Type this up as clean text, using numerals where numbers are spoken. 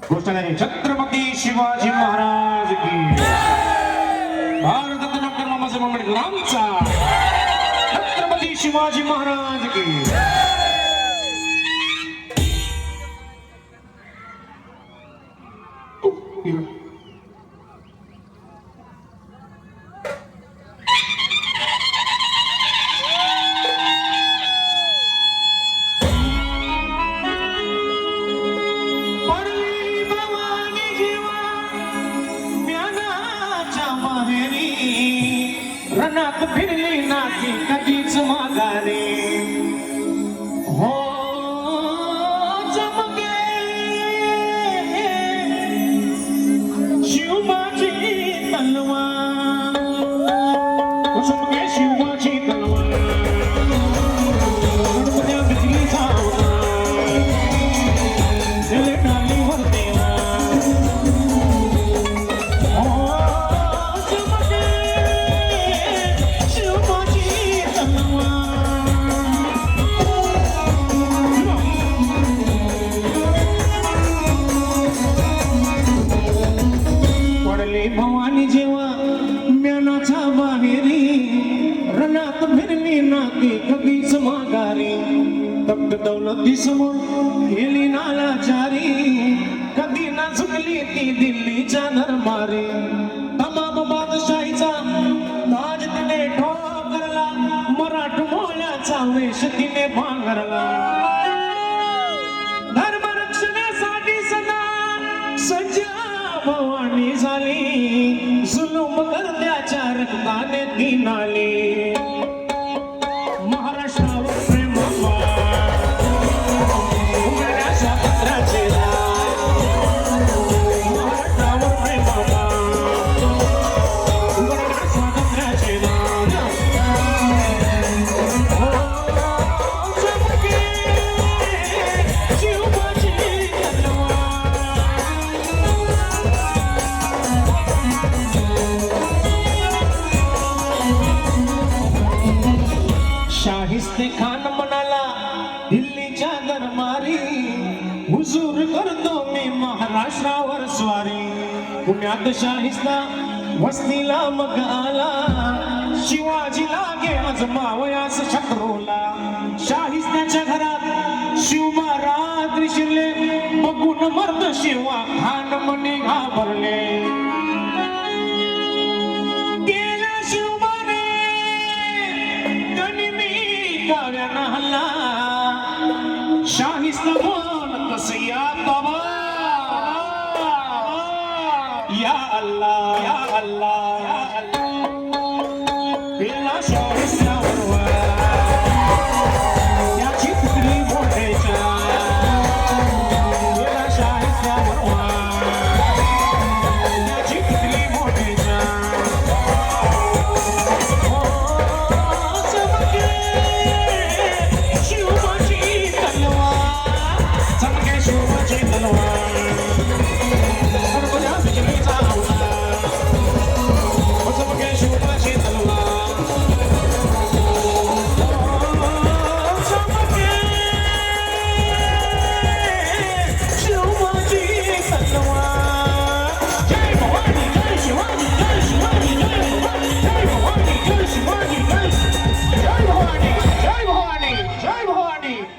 घोषणा आहे छत्रपती शिवाजी महाराज की भारत डॉक्टर बाबासाहेब आंबेडकरांचा छत्रपती शिवाजी महाराज की रनात फिरली नाकी कधीच माघारे हो चमके शिवबाची तलवार चमके शिवबाची तलवार गणपत्या बिजलीचा दिले टालीवर देवा भवानी जेव्हा म्यानाच्या बाहेरी रणात फिरली नाकी कधीच माघारी तप्त दौलती समोर गेली नालाचारी कधी ना झुकली ती दिल्लीच्या दरबारी तमाम बादशाहीचा ताज तिने ठोकरला मराठमोळ्याचा वेश तिने भांगरला धर्मरक्षणासाठी सदा सज्ज भवानी झाली जुलूम करत्याच्या रक्ताने ती नाली महाराष्ट्रावर प्रेम उघडल्या स्वातंत्र्याचे महाराष्ट्रावर प्रेम उघडल्या स्वातंत्र्याचे शाहिस्ते खान म्हणाला दिल्लीच्या दरबारी हुजूर करतो मी महाराष्ट्रावर स्वारी पुण्यात शाहिस्ता वस्तीला मग आला शिवाजीला गे आजमावयास शत्रूला शाहिस्त्याच्या घरात शिवबा रात्री शिरले बघून मर्द शिवा खान मने घाबरले